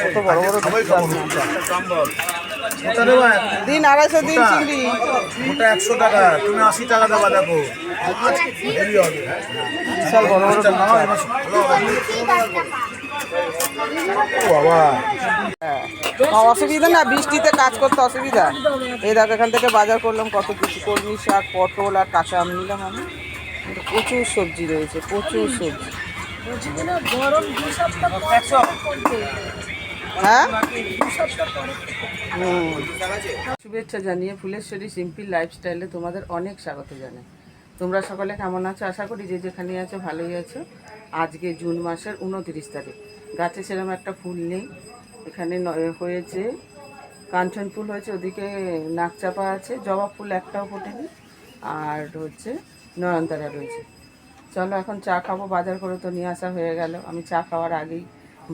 কত বড় বড় দিন 250 দিন চিংড়ি, ওটা 100 টাকা, তুমি 80 টাকা দেবা। দেখো বিশাল বড় বড় বাবা, অসুবিধা না, বৃষ্টিতে কাজ করতে অসুবিধা। এই দেখো এখান থেকে বাজার করলাম কত কিছু, কলমি শাক, পটল আর কাঁচা আম নিলাম আমি। প্রচুর সবজি রয়েছে, প্রচুর সবজি। হ্যাঁ, শুভেচ্ছা জানিয়ে ফুলেশ্বরী সিম্পল লাইফস্টাইলে তোমাদের অনেক স্বাগত জানাই। তোমরা সকলে কেমন আছো? আশা করি যে যেখানে আছো ভালোই আছো। আজকে জুন মাসের 29 তারিখ। গাছে সেরকম একটা ফুল নেই, এখানে হয়েছে কাঞ্চন ফুল হয়েছে, ওদিকে নাকচাপা আছে, জবা ফুল একটাও ফোটেনি, আর হচ্ছে নয়নতারা রয়েছে। চলো এখন চা খাবো, বাজার করে তো নিয়ে আসা হয়ে গেল। আমি চা খাওয়ার আগেই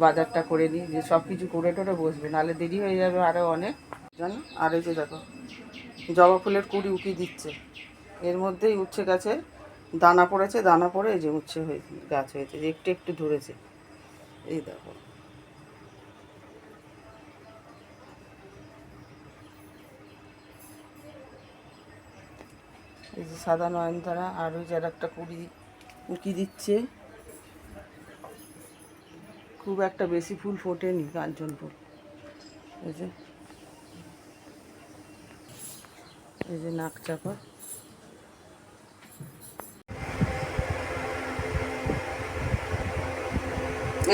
বাজারটা করে নিই, যে সব কিছু করে টোরে বসবে, নাহলে দেরি হয়ে যাবে আরও অনেক। জানো, আর এই যে দেখো জবা ফুলের কুড়ি উকি দিচ্ছে, এর মধ্যেই উচ্ছে গাছে দানা পড়েছে, দানা পড়ে এই যে উচ্ছে হয়েছে, গাছ হয়েছে, যে একটু একটু ধরেছে। এই দেখো এই যে সাদা নয়নতারা, আর ওই যে একটা কুড়ি উকি দিচ্ছে। খুব একটা বেশি ফুল ফোটেনি কাঞ্চন ফুল। এই যে নাকচাপা।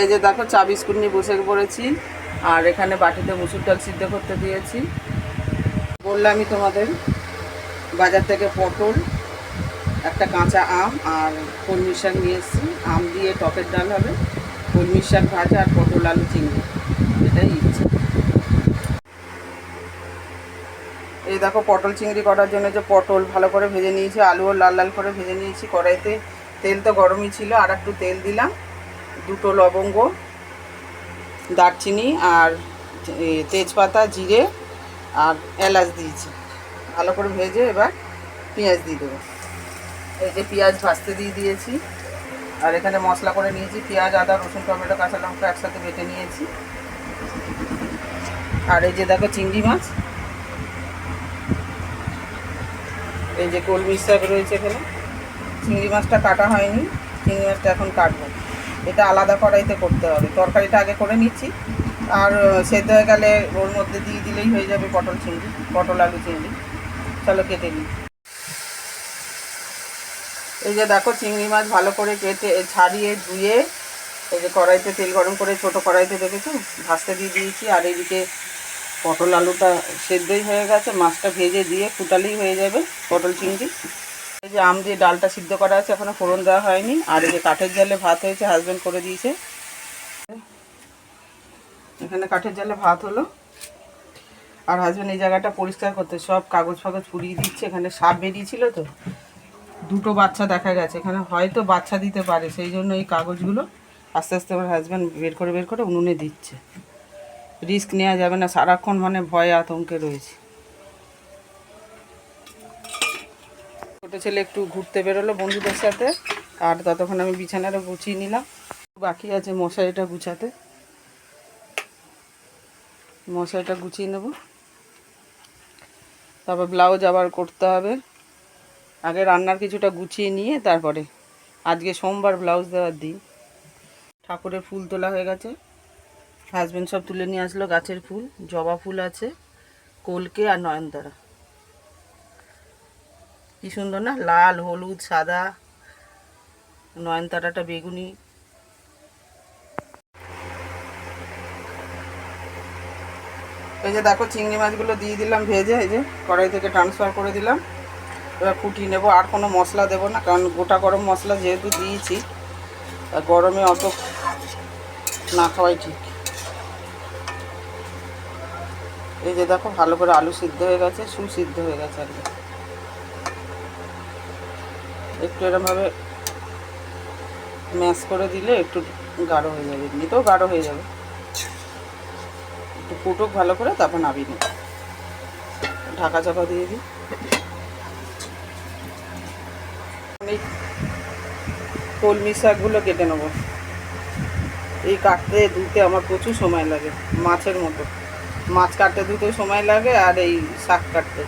এই যে দেখো চা বিস্কুট নিয়ে বসে পড়েছি, আর এখানে বাটিতে মুসুর ডাল সিদ্ধ করতে দিয়েছি। বললামই তোমাদের, বাজার থেকে পটল, একটা কাঁচা আম আর কলমি শাক নিয়ে এসেছি। আম দিয়ে টকের ডাল হবে, কলমি শাক ভাজা আর পটল আলু চিংড়ি, এটাই ইচ্ছে। এই দেখো পটল চিংড়ি করার জন্য যে পটল ভালো করে ভেজে নিয়েছি, আলুও লাল লাল করে ভেজে নিয়েছি। কড়াইতে তেল তো গরমই ছিল, আর একটু তেল দিলাম, দুটো লবঙ্গ, দারচিনি আর তেজপাতা, জিরে আর এলাচ দিয়েছি। ভালো করে ভেজে এবার পেঁয়াজ দিয়ে দেবো। এই যে পেঁয়াজ ভাজতে দিয়ে দিয়েছি, আর এখানে মশলা করে নিয়েছি, পেঁয়াজ, আদা, রসুন, টমেটো, কাঁচা লঙ্কা একসাথে বেটে নিয়েছি। আর এই যে দেখো চিংড়ি মাছ, এই যে কলমি শাক রয়েছে এখানে। চিংড়ি মাছটা কাটা হয়নি, চিংড়ি মাছটা এখন কাটবো। এটা আলাদা কড়াইতে করতে হবে, তরকারিটা আগে করে নিচ্ছি, আর সেদ্ধ হয়ে গেলে ওর মধ্যে দিয়ে দিলেই হয়ে যাবে পটল চিংড়ি, পটল আলু চিংড়ি। চলো কেটে নিই। এই যে দেখো চিংড়ি মাছ ভালো করে কেটে ছাড়িয়ে ধুয়ে এই যে কড়াইতে তেল গরম করে, ছোটো কড়াইতে দেখেছো, ভাজতে দিয়ে দিয়েছি। আর এইদিকে পটল আলুটা সেদ্ধই হয়ে গেছে, মাছটা ভেজে দিয়ে ফুটালেই হয়ে যাবে পটল চিংড়ি। এই যে আম দিয়ে ডালটা সিদ্ধ করা আছে, এখনো ফোড়ন দেওয়া হয়নি। আর এই যে কাঠের জালে ভাত হয়েছে, হাজব্যান্ড করে দিয়েছে। এখানে কাঠের জালে ভাত হলো, আর হাজব্যান্ড এই জায়গাটা পরিষ্কার করতে সব কাগজ ফাগজ পুড়িয়ে দিচ্ছে। এখানে সাপ বেরিয়েছিল তো, দুটো বাচ্চা দেখা গেছে, এখানে হয়তো বাচ্চা দিতে পারে, সেই জন্য এই কাগজগুলো আস্তে আস্তে আমার হাজব্যান্ড বের করে উনুনে দিচ্ছে। রিস্ক নেওয়া যাবে না, সারাক্ষণ মানে ভয় আতঙ্কে রয়েছে। ছোটো ছেলে একটু ঘুরতে বেরোলো বন্ধুদের সাথে, আর ততক্ষণ আমি বিছানাটা গুছিয়ে নিলাম। বাকি আছে মশারিটা গুছাতে, মশারিটা গুছিয়ে নেব, তারপর ব্লাউজ আবার করতে হবে। আগে রান্নার কিছুটা গুছিয়ে নিয়ে তারপরে, আজকে সোমবার ব্লাউজ দেওয়ার দিন। ঠাকুরের ফুল তোলা হয়ে গেছে, হাজব্যান্ড সব তুলে নিয়ে আসলো। গাছের ফুল, জবা ফুল আছে, কলকে আর নয়নতারা। কি সুন্দর না, লাল, হলুদ, সাদা, নয়নতারাটা বেগুনি। এই যে দেখো চিংড়ি মাছগুলো দিয়ে দিলাম ভেজে, এই যে কড়াই থেকে ট্রান্সফার করে দিলাম। এবার ফুটিয়ে নেবো, আর কোনো মশলা দেবো না, কারণ গোটা গরম মশলা যেহেতু দিয়েছি, গরমে অত না খাওয়াই ঠিক। এই যে দেখো ভালো করে আলু সিদ্ধ হয়ে গেছে, সুসিদ্ধ হয়ে গেছে। আর একটু এরমভাবে ম্যাশ করে দিলে একটু গাঢ় হয়ে যাবে, এমনিতেও গাঢ় হয়ে যাবে। একটু ফুটুক ভালো করে, তারপর নামিয়ে নিই, ঢাকা চাপা দিয়ে দিই। এই কলমি শাকগুলো কেটে নেবো। এই কাটতে ধুতে আমার প্রচুর সময় লাগে, মাছের মতো। মাছ কাটতে ধুতেও সময় লাগে, আর এই শাক কাটতে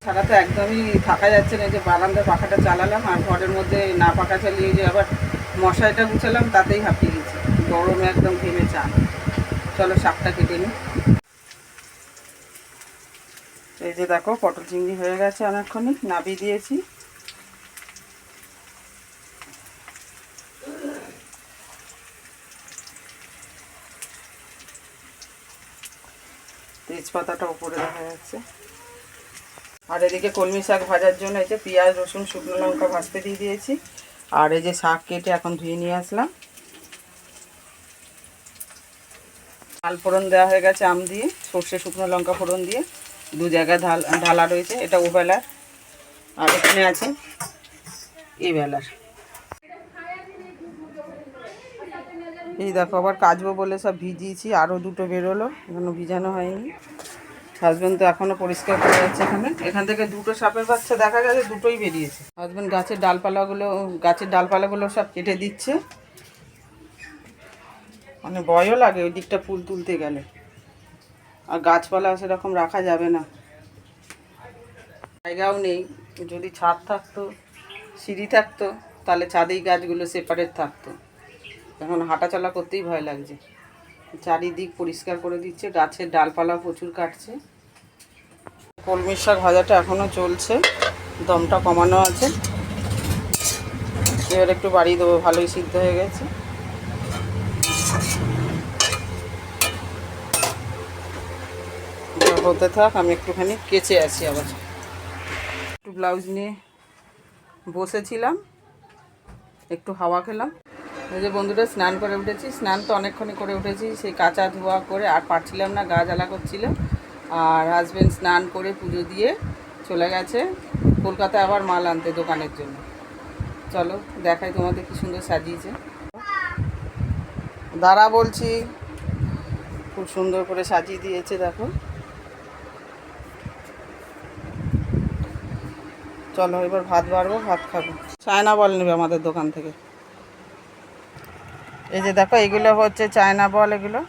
ছাড়া তো একদমই থাকা যাচ্ছে না। যে বারান্দার পাখাটা চালালাম, আর ঘরের মধ্যে না পাখা চালিয়ে যে আবার মশারিটা গুছালাম, তাতেই হাঁপিয়ে গেছি, গরমে একদম ঘেমে চান। চলো শাকটা কেটে নিই। এই যে দেখো পটল চিংড়ি হয়ে গেছে, অনেকক্ষণই নাবিয়ে দিয়েছি। তেজপাতাটা উপরে দেখা যাচ্ছে। আর এদিকে কলমি শাক ভাজার জন্য এই যে পেঁয়াজ রসুন শুকনো লঙ্কা ভাজতে দিয়ে দিয়েছি। আর এই যে শাক কেটে এখন ধুয়ে নিয়ে আসলাম। ডাল ফোড়ন দেওয়া হয়ে গেছে আম দিয়ে, সর্ষে শুকনো লঙ্কা ফোড়ন দিয়ে। 2 জায়গায় ঢালা রয়েছে, এটা ওবেলার আর এখানে আছে এই বেলার। এই দেখো আবার কাচবো বলে সব ভিজিয়েছি, আরও 2টো বেরোলো, এখনো ভিজানো হয়নি। হাজব্যান্ড তো এখনও পরিষ্কার করে যাচ্ছে। এখান থেকে 2টো সাপের বাচ্চা দেখা গেছে, 2টোই বেরিয়েছে। হাজব্যান্ড গাছের ডালপালাগুলো সব কেটে দিচ্ছে। মানে ভয়ও লাগে ওই দিকটা ফুল তুলতে গেলে, আর গাছপালা সেরকম রাখা যাবে না, জায়গাও নেই। যদি ছাদ থাকতো, সিঁড়ি থাকতো, তাহলে ছাদেই গাছগুলো সেপারেট থাকতো। এখন হাঁটাচলা করতেই ভয় লাগছে। চারিদিক পরিষ্কার করে দিচ্ছে, গাছের ডালপালা প্রচুর কাটছে। কলমি শাক ভাজাটা এখনও চলছে, দমটা কমানো আছে। এবার একটু বাড়িয়ে দেবো, ভালোই সিদ্ধ হয়ে গেছে। হতে থাক, আমি একটুখানি কেচে আসি। আবার একটু ব্লাউজ নিয়ে বসেছিলাম, একটু হাওয়া খেলাম। এই যে বন্ধুরা স্নান করে উঠেছি, স্নান তো অনেকক্ষণই করে উঠেছি, সেই কাঁচা ধোয়া করে আর পারছিলাম না, গা জ্বালা করছিল। আর হাজব্যান্ড স্নান করে পুজো দিয়ে চলে গেছে কলকাতায় আবার মাল আনতে দোকানের জন্য। চলো দেখাই তোমাদের কি সুন্দর সাজিয়েছে। দাঁড়া বলছি, খুব সুন্দর করে সাজিয়ে দিয়েছে দেখো। চলো এবার ভাত বাড়বো, ভাত খাবো। চায়না বল নেবে আমাদের দোকান থেকে। এই যে দেখো এগুলো হচ্ছে চায়না বল, এগুলো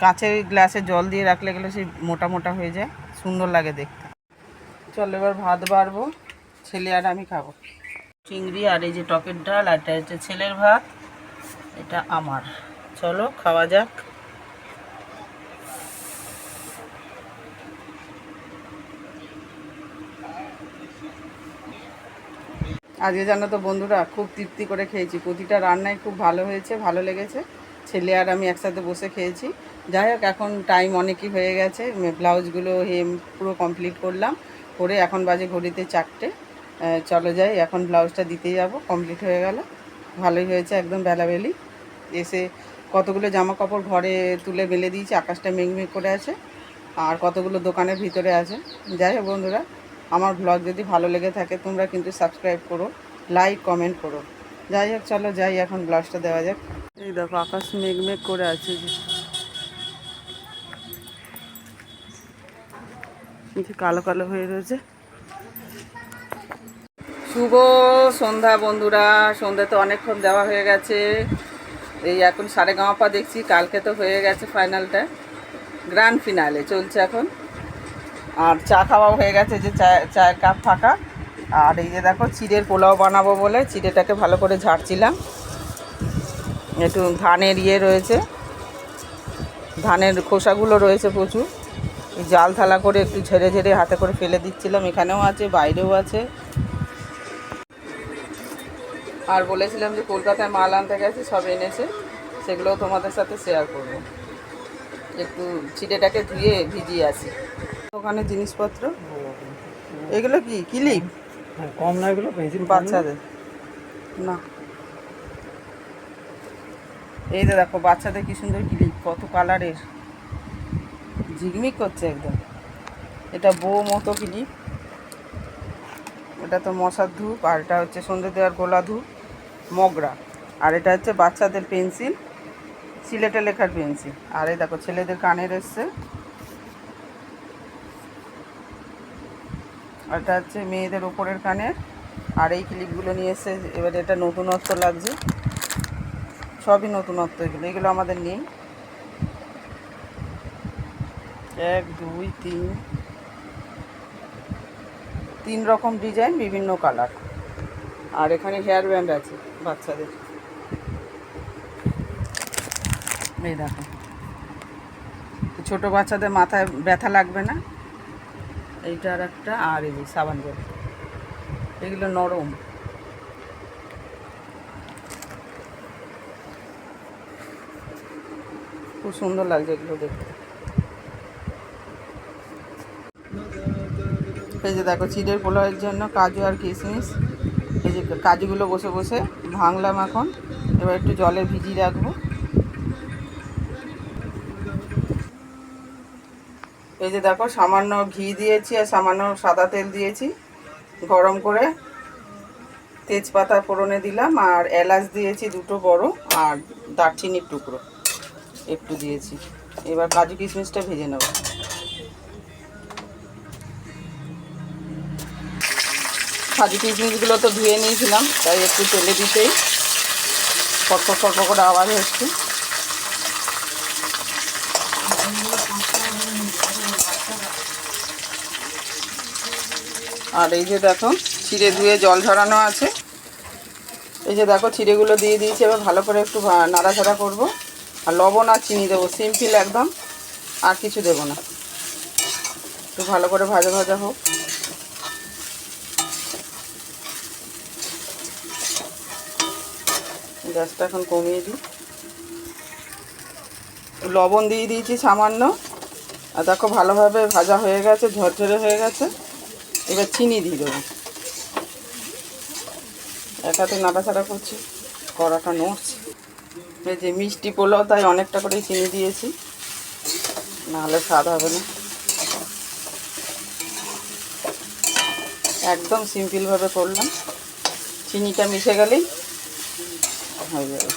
কাঁচের গ্লাসে জল দিয়ে রাখলে এগুলো সেই মোটা মোটা হয়ে যায়, সুন্দর লাগে দেখতে। চলো এবার ভাত বাড়বো, ছেলে আর আমি খাবো। চিংড়ি আর এই যে টকের ডাল, আর এটা হচ্ছে ছেলের ভাত, এটা আমার। চলো খাওয়া যাক। আজকে জানো তো বন্ধুরা, খুব তৃপ্তি করে খেয়েছি, প্রতিটা রান্নাই খুব ভালো হয়েছে, ভালো লেগেছে। ছেলে আর আমি একসাথে বসে খেয়েছি। যাই হোক, এখন টাইম অনেকই হয়ে গেছে, ব্লাউজগুলো হেম পুরো কমপ্লিট করলাম, করে এখন বাজে ঘড়িতে 4টে। চলো যাই, এখন ব্লাউজটা দিতে যাব, কমপ্লিট হয়ে গেল, ভালোই হয়েছে একদম বেলাবেলি। এসে কতগুলো জামা কাপড় ঘরে তুলে মেলে দিয়েছি, আকাশটা মেঘমেঘ করে আছে, আর কতগুলো দোকানের ভিতরে আছে। যাই হোক বন্ধুরা, আমার ব্লগ যদি ভালো লেগে থাকে তোমরা কিন্তু সাবস্ক্রাইব করো, লাইক কমেন্ট করো। যাই হোক চলো যাই, এখন ব্লাউজটা দেওয়া যাক। এই দেখো আকাশ মেঘমেঘ করে আছে, কালো কালো হয়ে রয়েছে। শুভ সন্ধ্যা বন্ধুরা, সন্ধ্যা তো অনেকক্ষণ দেওয়া হয়ে গেছে। এই এখন সারেগামাপা দেখছি, কালকে তো হয়ে গেছে ফাইনালটা, গ্র্যান্ড ফিনালে চলছে এখন। আর চা খাওয়াও হয়ে গেছে, যে চায়ের কাপ ফাঁকা। আর এই যে দেখো চিড়ের পোলাও বানাবো বলে চিড়েটাকে ভালো করে ঝাড়ছিলাম। একটু ধানের রয়েছে, ধানের খোসাগুলো রয়েছে প্রচুর, এই জাল থালা করে একটু ঝেড়ে ঝেড়ে হাতে করে ফেলে দিচ্ছিলাম। এখানেও আছে, বাইরেও আছে। আর বলেছিলাম যে কলকাতায় মাল আনতে গেছে, সব এনেছে, সেগুলোও তোমাদের সাথে শেয়ার করবো। একটু চিড়েটাকে ধুয়ে ভিজিয়ে আসি। ওখানে জিনিসপত্র এগুলো কি ক্লিপ কম না, এগুলো পেন্সিল বাচ্চাদের না। এই যে দেখো বাচ্চাদের কি সুন্দর ক্লিপ, কত কালারের, ঝিকমিক করছে একদম। এটা বউ মতো ক্লিপ, এটা তো মশার ধূপ, আর এটা হচ্ছে সন্ধ্যে দেওয়ার গোলা ধূপ মগরা। আর এটা হচ্ছে বাচ্চাদের পেন্সিল, সিলেটে লেখার পেন্সিল। আর এই দেখো ছেলেদের কানের এসছে, আর এটা হচ্ছে মেয়েদের ওপরের কানের। আর এই ক্লিপগুলো নিয়ে এসছে, এবার এটা নতুনত্ব লাগছে, সবই নতুনত্ব, এগুলো এগুলো আমাদের নেই। 1 2 3 3 রকম ডিজাইন, বিভিন্ন কালার। আর এখানে হেয়ার ব্যান্ড আছে বাচ্চাদের, এই দেখো। ছোটো বাচ্চাদের মাথায় ব্যথা লাগবে না, এইটা আর একটা। আর এই যে সাবান জল, এগুলো নরম, খুব সুন্দর লাগছে এগুলো দেখতে। এই যে দেখো চিড়ের পোলাওয়ের জন্য কাজু আর কিশমিশ, এই যে কাজুগুলো বসে বসে ভাঙলাম এখন। এবার একটু জলে ভিজিয়ে রাখবো। এই যে দেখো সামান্য ঘি দিয়েছি আর সামান্য সাদা তেল দিয়েছি, গরম করে তেজপাতা ফোড়নে দিলাম, আর এলাচ দিয়েছি 2টো বড়, আর দারচিনির টুকরো একটু দিয়েছি। এবার কাজু কিশমিশটা ভেজে নেব। কাজু কিশমিশগুলো তো ধুয়ে নিয়েছিলাম, তাই একটু তেলে দিতেই ফটফট ফটফট করে আওয়াজ হচ্ছে। আর এই যে দেখো চিড়ে ধুয়ে জল ঝরানো আছে, এই যে দেখো চিড়েগুলো দিয়ে দিয়েছি। এবার ভালো করে একটু নাড়াচাড়া করবো, আর লবণ আর চিনি দেবো, সিম্পল একদম, আর কিছু দেবো না। একটু ভালো করে ভাজা ভাজা হোক। গ্যাসটা এখন কমিয়ে দিই। লবণ দিয়ে দিয়েছি সামান্য, আর দেখো ভালোভাবে ভাজা হয়ে গেছে, ঝরঝরে হয়ে গেছে। এবার চিনি দিয়ে দেবো। একাতে নাড়াচাড়া করছি, কড়াটা নড়ছে। এই যে মিষ্টি পোলাও, তাই অনেকটা করে চিনি দিয়েছি, নাহলে স্বাদ হবে না। একদম সিম্পলভাবে করলাম, চিনিটা মিশে গেলেই হয়ে যাবে।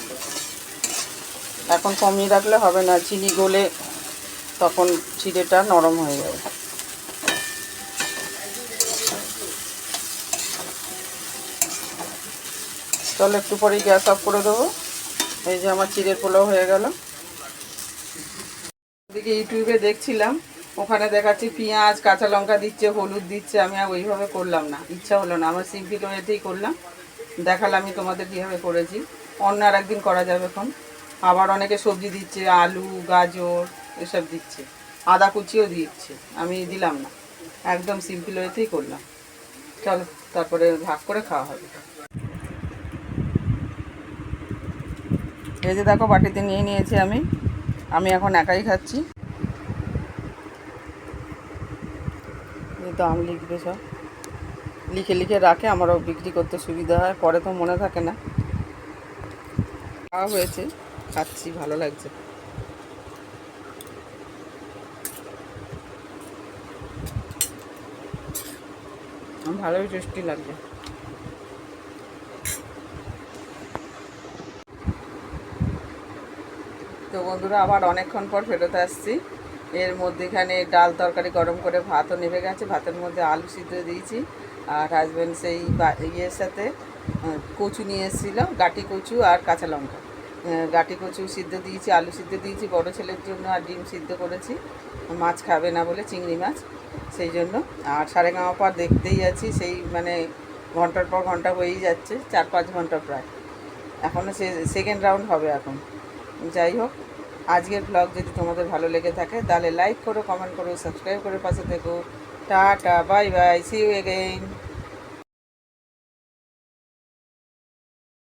এখন কমিয়ে রাখলে হবে না, চিনি গলে তখন চিড়েটা নরম হয়ে যাবে। চলো একটু পরেই গ্যাস অফ করে দেবো। এই যে আমার চিড়ের পোলাও হয়ে গেল। ওদিকে ইউটিউবে দেখছিলাম, ওখানে দেখাচ্ছি পেঁয়াজ কাঁচা লঙ্কা দিচ্ছে, হলুদ দিচ্ছে। আমি আর ওইভাবে করলাম না, ইচ্ছা হলো না, আমার সিম্পল ওয়েতেই করলাম। দেখালাম আমি তোমাদের কীভাবে করেছি, অন্য আর একদিন করা যাবে এখন। আবার অনেকে সবজি দিচ্ছে, আলু গাজর এসব দিচ্ছে, আদা কুচিও দিচ্ছে, আমি দিলাম না, একদম সিম্পল ওয়েতেই করলাম। চলো তারপরে ভাগ করে খাওয়া হবে। এই যে দেখো বাটিতে নিয়ে নিয়েছি আমি এখন একাই খাচ্ছি। দাম লিখবে, সব লিখে লিখে রাখে, আমারও বিক্রি করতে সুবিধা হয়, পরে তো মনে থাকে না। খাওয়া হয়েছে, খাচ্ছি, ভালো লাগছে। ভালোই টেস্টি লাগছে। তো বন্ধুরা আবার অনেকক্ষণ পর ফেরত আসছি। এর মধ্যেখানে ডাল তরকারি গরম করে ভাতও নেমে গেছে, ভাতের মধ্যে আলু সিদ্ধ দিয়েছি। আর হাজব্যান্ড সেই ইয়ের সাথে কচু নিয়ে এসেছিলো, গাটি কচু আর কাঁচা লঙ্কা। গাটি কচু সিদ্ধ দিয়েছি, আলু সিদ্ধ দিয়েছি বড় ছেলের জন্য, আর ডিম সিদ্ধ করেছি। মাছ খাবে না বলে, চিংড়ি মাছ, সেই জন্য। আর সারেগামাপা দেখতেই আছি, সেই মানে ঘন্টার পর ঘন্টা হয়েই যাচ্ছে, 4-5 ঘন্টা প্রায়। এখনও সেকেন্ড রাউন্ড হবে এখন। যাই হোক, আজকের ব্লগ যদি তোমাদের ভালো লেগে থাকে তাহলে লাইক করো, কমেন্ট করো, সাবস্ক্রাইব করে পাশে থেকো। Tata, bye bye, see you again.